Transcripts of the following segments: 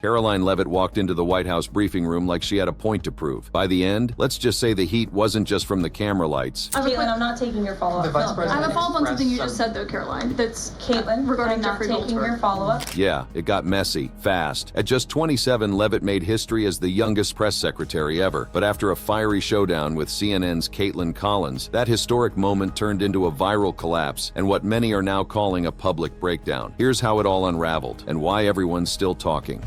Karoline Leavitt walked into the White House briefing room like she had a point to prove. By the end, let's just say the heat wasn't just from the camera lights. Caitlin, I'm not taking your follow-up. I have a follow-up on something you just said, though, Caroline. That's Caitlin, regarding I'm not Jeffrey taking Goldsberg. your follow-up. Yeah, it got messy, fast. At just 27, Leavitt made history as the youngest press secretary ever. But after a fiery showdown with CNN's Caitlin Collins, that historic moment turned into a viral collapse and what many are now calling a public breakdown. Here's how it all unraveled and why everyone's still talking.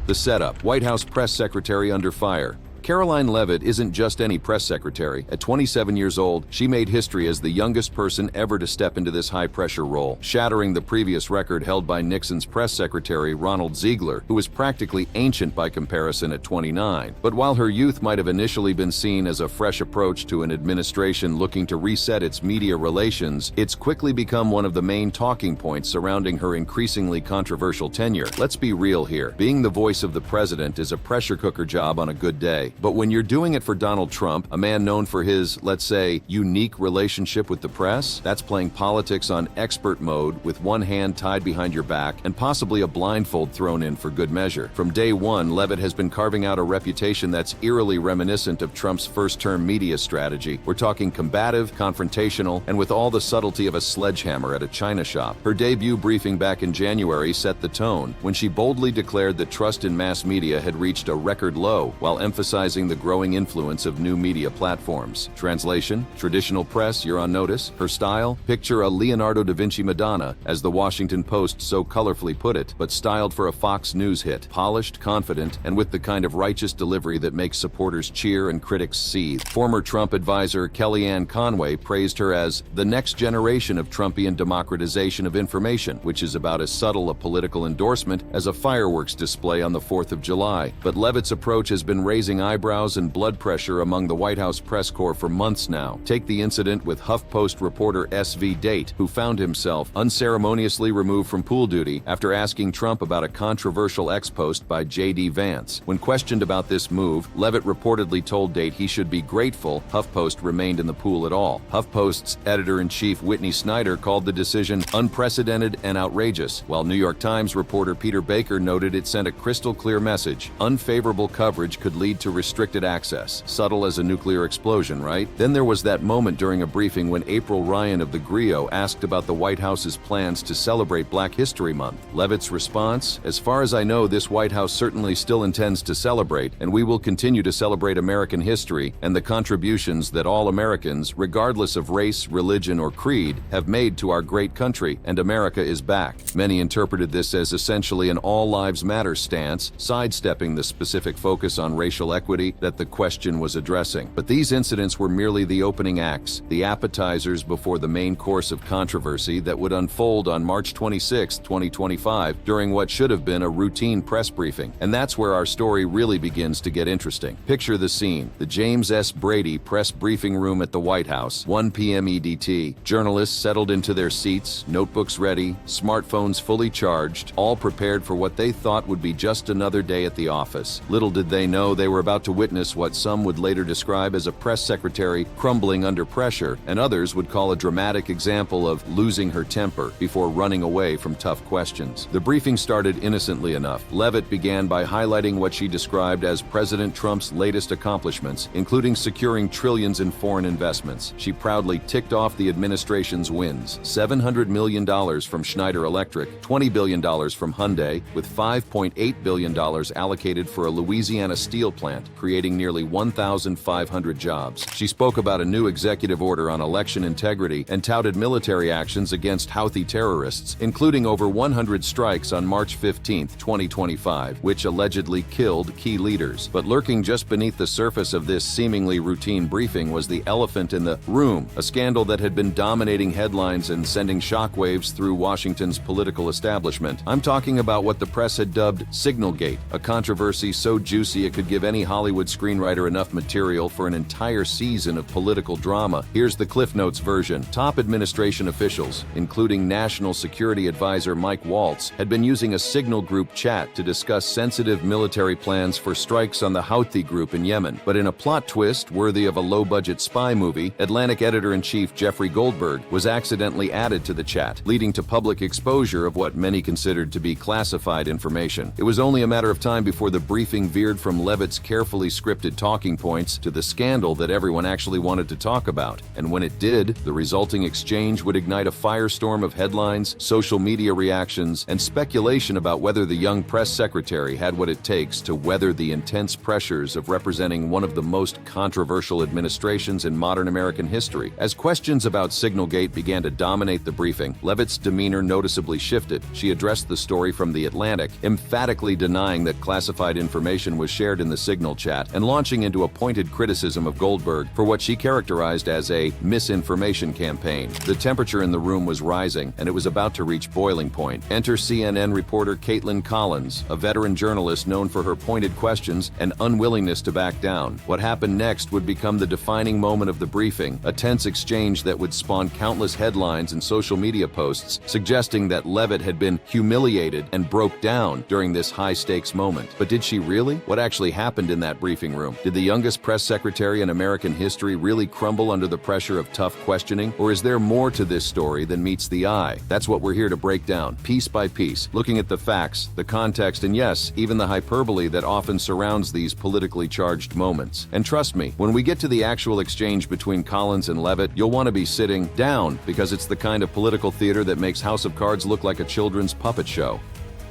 The setup: White House press secretary under fire. Karoline Leavitt isn't just any press secretary. At 27 years old, she made history as the youngest person ever to step into this high-pressure role, shattering the previous record held by Nixon's press secretary Ronald Ziegler, who was practically ancient by comparison at 29. But while her youth might have initially been seen as a fresh approach to an administration looking to reset its media relations, it's quickly become one of the main talking points surrounding her increasingly controversial tenure. Let's be real here. Being the voice of the president is a pressure cooker job on a good day. But when you're doing it for Donald Trump, a man known for his, let's say, unique relationship with the press, that's playing politics on expert mode with one hand tied behind your back and possibly a blindfold thrown in for good measure. From day one, Leavitt has been carving out a reputation that's eerily reminiscent of Trump's first-term media strategy. We're talking combative, confrontational, and with all the subtlety of a sledgehammer at a china shop. Her debut briefing back in January set the tone when she boldly declared that trust in mass media had reached a record low, while emphasizing the growing influence of new media platforms. Translation: traditional press, you're on notice. Her style: picture a Leonardo da Vinci Madonna, as the Washington Post so colorfully put it, but styled for a Fox News hit. Polished, confident, and with the kind of righteous delivery that makes supporters cheer and critics seethe. Former Trump advisor Kellyanne Conway praised her as the next generation of Trumpian democratization of information, which is about as subtle a political endorsement as a fireworks display on the 4th of July. But Leavitt's approach has been raising eyebrows and blood pressure among the White House press corps for months now. Take the incident with HuffPost reporter S.V. Date, who found himself unceremoniously removed from pool duty after asking Trump about a controversial ex-post by J.D. Vance. When questioned about this move, Leavitt reportedly told Date he should be grateful HuffPost remained in the pool at all. HuffPost's editor-in-chief Whitney Snyder called the decision unprecedented and outrageous, while New York Times reporter Peter Baker noted it sent a crystal-clear message: unfavorable coverage could lead to restricted access. Subtle as a nuclear explosion, right? Then there was that moment during a briefing when April Ryan of the Griot asked about the White House's plans to celebrate Black History Month. Leavitt's response: as far as I know, this White House certainly still intends to celebrate, and we will continue to celebrate American history and the contributions that all Americans, regardless of race, religion, or creed, have made to our great country, and America is back. Many interpreted this as essentially an all lives matter stance, sidestepping the specific focus on racial equity that the question was addressing. But these incidents were merely the opening acts, the appetizers before the main course of controversy that would unfold on March 26, 2025, during what should have been a routine press briefing. And that's where our story really begins to get interesting. Picture the scene: the James S. Brady press briefing room at the White House, 1 p.m. EDT. Journalists settled into their seats, notebooks ready, smartphones fully charged, all prepared for what they thought would be just another day at the office. Little did they know they were about to witness what some would later describe as a press secretary crumbling under pressure, and others would call a dramatic example of losing her temper before running away from tough questions. The briefing started innocently enough. Leavitt began by highlighting what she described as President Trump's latest accomplishments, including securing trillions in foreign investments. She proudly ticked off the administration's wins: $700 million from Schneider Electric, $20 billion from Hyundai, with $5.8 billion allocated for a Louisiana steel plant, creating nearly 1,500 jobs. She spoke about a new executive order on election integrity and touted military actions against Houthi terrorists, including over 100 strikes on March 15, 2025, which allegedly killed key leaders. But lurking just beneath the surface of this seemingly routine briefing was the elephant in the room, a scandal that had been dominating headlines and sending shockwaves through Washington's political establishment. I'm talking about what the press had dubbed Signalgate, a controversy so juicy it could give any Hollywood screenwriter enough material for an entire season of political drama. Here's the Cliff Notes version. Top administration officials, including National Security Advisor Mike Waltz, had been using a Signal group chat to discuss sensitive military plans for strikes on the Houthi group in Yemen. But in a plot twist worthy of a low-budget spy movie, Atlantic editor-in-chief Jeffrey Goldberg was accidentally added to the chat, leading to public exposure of what many considered to be classified information. It was only a matter of time before the briefing veered from Leavitt's carefully scripted talking points to the scandal that everyone actually wanted to talk about. And when it did, the resulting exchange would ignite a firestorm of headlines, social media reactions, and speculation about whether the young press secretary had what it takes to weather the intense pressures of representing one of the most controversial administrations in modern American history. As questions about Signalgate began to dominate the briefing, Leavitt's demeanor noticeably shifted. She addressed the story from The Atlantic, emphatically denying that classified information was shared in the Signal chat and launching into a pointed criticism of Goldberg for what she characterized as a misinformation campaign. The temperature in the room was rising, and it was about to reach boiling point. Enter CNN reporter Karoline Collins, a veteran journalist known for her pointed questions and unwillingness to back down. What happened next would become the defining moment of the briefing, a tense exchange that would spawn countless headlines and social media posts suggesting that Leavitt had been humiliated and broke down during this high-stakes moment. But did she really? What actually happened in that briefing room? Did the youngest press secretary in American history really crumble under the pressure of tough questioning? Or is there more to this story than meets the eye? That's what we're here to break down, piece by piece, looking at the facts, the context, and yes, even the hyperbole that often surrounds these politically charged moments. And trust me, when we get to the actual exchange between Collins and Leavitt, you'll want to be sitting down, because it's the kind of political theater that makes House of Cards look like a children's puppet show.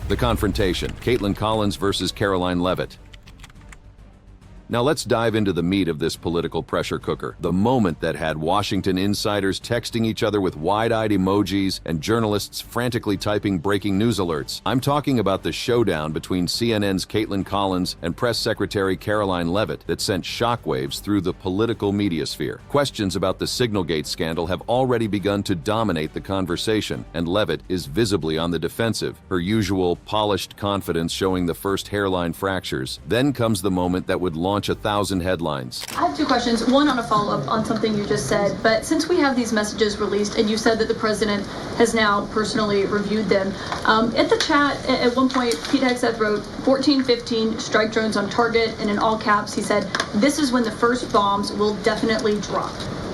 The confrontation: Karoline Collins versus Karoline Leavitt. Now let's dive into the meat of this political pressure cooker, the moment that had Washington insiders texting each other with wide-eyed emojis and journalists frantically typing breaking news alerts. I'm talking about the showdown between CNN's Karoline Collins and Press Secretary Karoline Leavitt that sent shockwaves through the political media sphere. Questions about the Signalgate scandal have already begun to dominate the conversation, and Leavitt is visibly on the defensive, her usual polished confidence showing the first hairline fractures. Then comes the moment that would launch 1,000 headlines. I have two questions. One on a follow-up on something you just said, but since we have these messages released and you said that the president has now personally reviewed them, at the chat at one point Pete Hegseth wrote 1415 strike drones on target, and in all caps he said, "This is when the first bombs will definitely drop."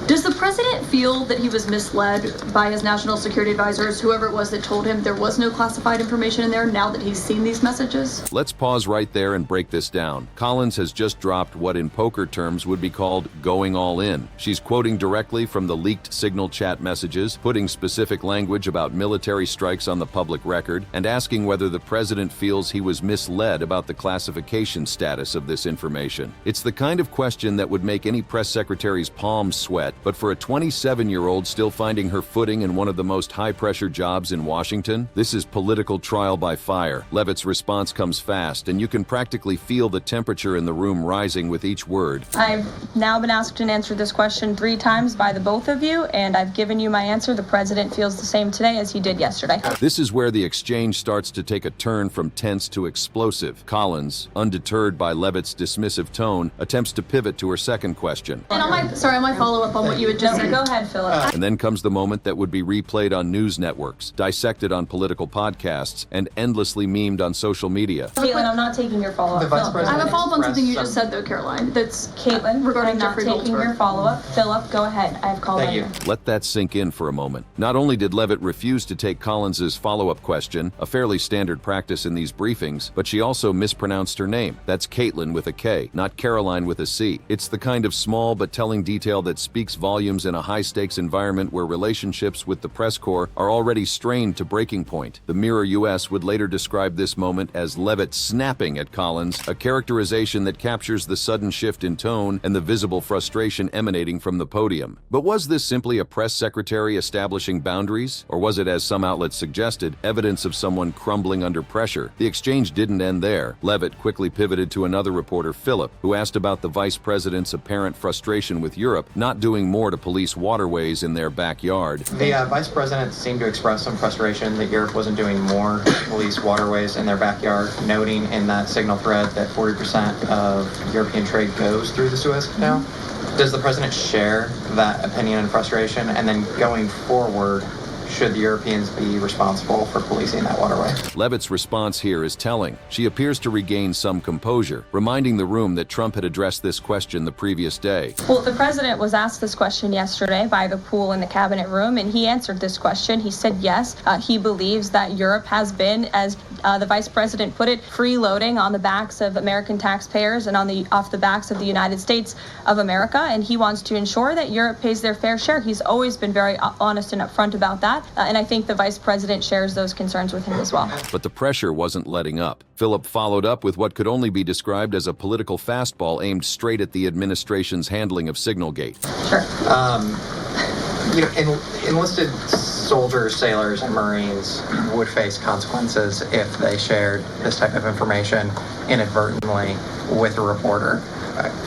Does the president feel that he was misled by his national security advisors, whoever it was that told him there was no classified information in there, now that he's seen these messages? Let's pause right there and break this down. Collins has just dropped what in poker terms would be called going all in. She's quoting directly from the leaked Signal chat messages, putting specific language about military strikes on the public record, and asking whether the president feels he was misled about the classification status of this information. It's the kind of question that would make any press secretary's palms sweat, but for a 27-year-old still finding her footing in one of the most high-pressure jobs in Washington, this is political trial by fire. Leavitt's response comes fast, and you can practically feel the temperature in the room rising with each word. I've now been asked and answered this question 3 times by the both of you, and I've given you my answer. The president feels the same today as he did yesterday. This is where the exchange starts to take a turn from tense to explosive. Collins, undeterred by Leavitt's dismissive tone, attempts to pivot to her second question. And on my follow-up on what you had just said. Go ahead, Philip. And then comes the moment that would be replayed on news networks, dissected on political podcasts, and endlessly memed on social media. Caitlin, I'm not taking your follow-up. I have a follow-up on something you just said, though, Caroline. That's Caitlin, regarding I'm not Jeffrey taking Goldberg. your follow-up. Philip, go ahead. I've called on you. Let that sink in for a moment. Not only did Leavitt refuse to take Collins's follow-up question, a fairly standard practice in these briefings, but she also mispronounced her name. That's Caitlin with a K, not Karoline with a C. It's the kind of small but telling detail that speaks volumes in a high-stakes environment where relationships with the press corps are already strained to breaking point. The Mirror US would later describe this moment as Leavitt snapping at Collins, a characterization that captures the sudden shift in tone and the visible frustration emanating from the podium. But was this simply a press secretary establishing boundaries? Or was it, as some outlets suggested, evidence of someone crumbling under pressure? The exchange didn't end there. Leavitt quickly pivoted to another reporter, Philip, who asked about the vice president's apparent frustration with Europe not doing doing more to police waterways in their backyard. The vice president seemed to express some frustration that Europe wasn't doing more to police waterways in their backyard, noting in that signal thread that 40% of European trade goes through the Suez Canal. Does the president share that opinion and frustration? And then going forward, should the Europeans be responsible for policing that waterway? Leavitt's response here is telling. She appears to regain some composure, reminding the room that Trump had addressed this question the previous day. Well, the president was asked this question yesterday by the pool in the cabinet room, and he answered this question. He said yes, he believes that Europe has been, as the vice president put it, freeloading on the backs of American taxpayers and off the backs of the United States of America, and he wants to ensure that Europe pays their fair share. He's always been very honest and upfront about that. And I think the vice president shares those concerns with him as well. But the pressure wasn't letting up. Philip followed up with what could only be described as a political fastball aimed straight at the administration's handling of Signalgate. Sure. Enlisted soldiers, sailors, and Marines would face consequences if they shared this type of information inadvertently with a reporter.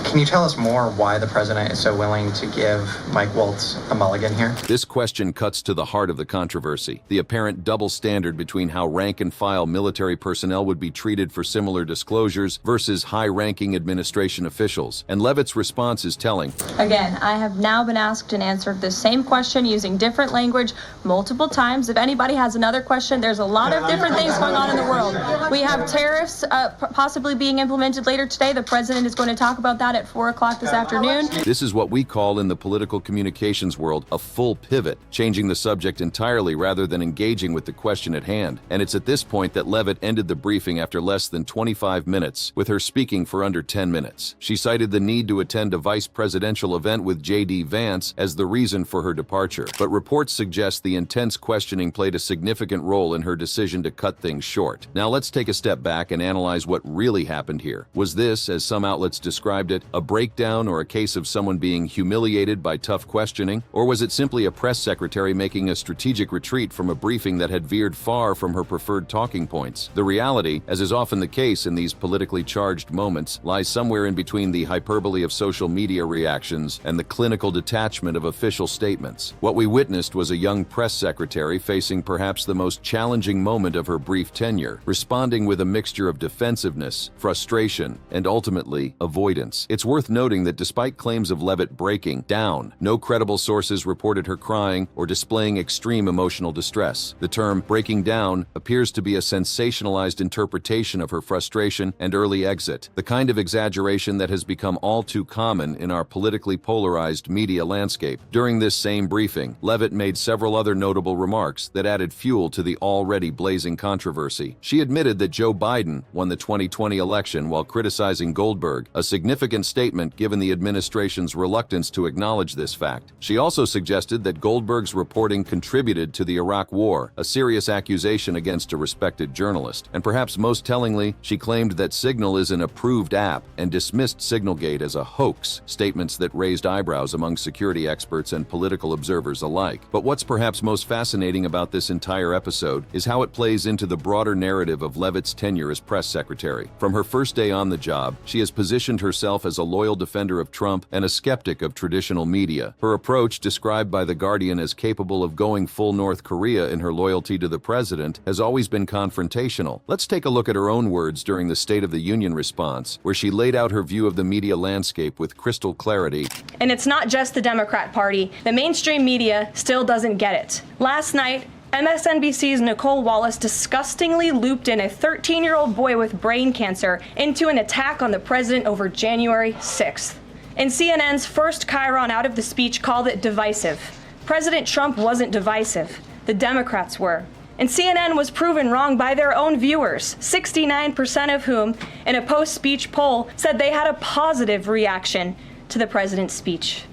Can you tell us more why the president is so willing to give Mike Waltz a mulligan here? This question cuts to the heart of the controversy, the apparent double standard between how rank-and-file military personnel would be treated for similar disclosures versus high-ranking administration officials. And Leavitt's response is telling. Again, I have now been asked and answered the same question using different language multiple times. If anybody has another question, there's a lot of different things going on in the world. We have tariffs possibly being implemented later today. The president is going to talk about that at 4 o'clock this afternoon. This is what we call in the political communications world a full pivot, changing the subject entirely rather than engaging with the question at hand. And it's at this point that Leavitt ended the briefing after less than 25 minutes, with her speaking for under 10 minutes. She cited the need to attend a vice presidential event with J.D. Vance as the reason for her departure. But reports suggest the intense questioning played a significant role in her decision to cut things short. Now let's take a step back and analyze what really happened here. Was this, as some outlets described it, a breakdown or a case of someone being humiliated by tough questioning? Or was it simply a press secretary making a strategic retreat from a briefing that had veered far from her preferred talking points? The reality, as is often the case in these politically charged moments, lies somewhere in between the hyperbole of social media reactions and the clinical detachment of official statements. What we witnessed was a young press secretary facing perhaps the most challenging moment of her brief tenure, responding with a mixture of defensiveness, frustration, and ultimately avoidance. It's worth noting that despite claims of Leavitt breaking down, no credible sources reported her crying or displaying extreme emotional distress. The term breaking down appears to be a sensationalized interpretation of her frustration and early exit, the kind of exaggeration that has become all too common in our politically polarized media landscape. During this same briefing, Leavitt made several other notable remarks that added fuel to the already blazing controversy. She admitted that Joe Biden won the 2020 election while criticizing Goldberg, a significant statement given the administration's reluctance to acknowledge this fact. She also suggested that Goldberg's reporting contributed to the Iraq War, a serious accusation against a respected journalist. And perhaps most tellingly, she claimed that Signal is an approved app and dismissed Signalgate as a hoax, statements that raised eyebrows among security experts and political observers alike. But what's perhaps most fascinating about this entire episode is how it plays into the broader narrative of Leavitt's tenure as press secretary. From her first day on the job, she has positioned herself as a loyal defender of Trump and a skeptic of traditional media. Her approach, described by The Guardian as capable of going full North Korea in her loyalty to the president, has always been confrontational. Let's take a look at her own words during the State of the Union response, where she laid out her view of the media landscape with crystal clarity. And it's not just the Democrat Party. The mainstream media still doesn't get it. Last night, MSNBC's Nicole Wallace disgustingly looped in a 13-year-old boy with brain cancer into an attack on the president over January 6th. And CNN's first Chiron out of the speech called it divisive. President Trump wasn't divisive. The Democrats were. And CNN was proven wrong by their own viewers, 69% of whom, in a post-speech poll, said they had a positive reaction to the president's speech.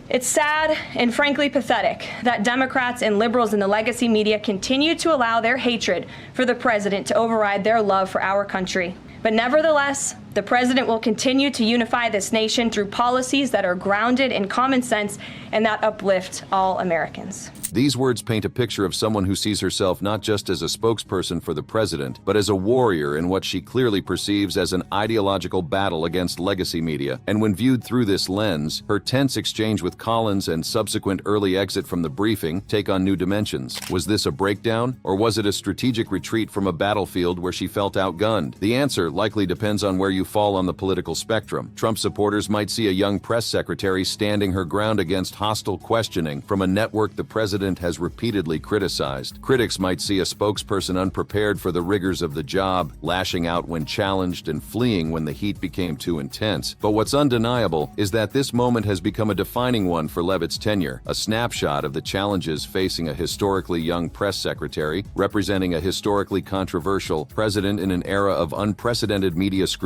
It's sad and frankly pathetic that Democrats and liberals in the legacy media continue to allow their hatred for the president to override their love for our country. But nevertheless, The president will continue to unify this nation through policies that are grounded in common sense and that uplift all Americans. These words paint a picture of someone who sees herself not just as a spokesperson for the president, but as a warrior in what she clearly perceives as an ideological battle against legacy media. And when viewed through this lens, her tense exchange with Collins and subsequent early exit from the briefing take on new dimensions. Was this a breakdown, or was it a strategic retreat from a battlefield where she felt outgunned? The answer likely depends on where you fall on the political spectrum. Trump supporters might see a young press secretary standing her ground against hostile questioning from a network the president has repeatedly criticized. Critics might see a spokesperson unprepared for the rigors of the job, lashing out when challenged and fleeing when the heat became too intense. But what's undeniable is that this moment has become a defining one for Leavitt's tenure, a snapshot of the challenges facing a historically young press secretary, representing a historically controversial president in an era of unprecedented media scrutiny.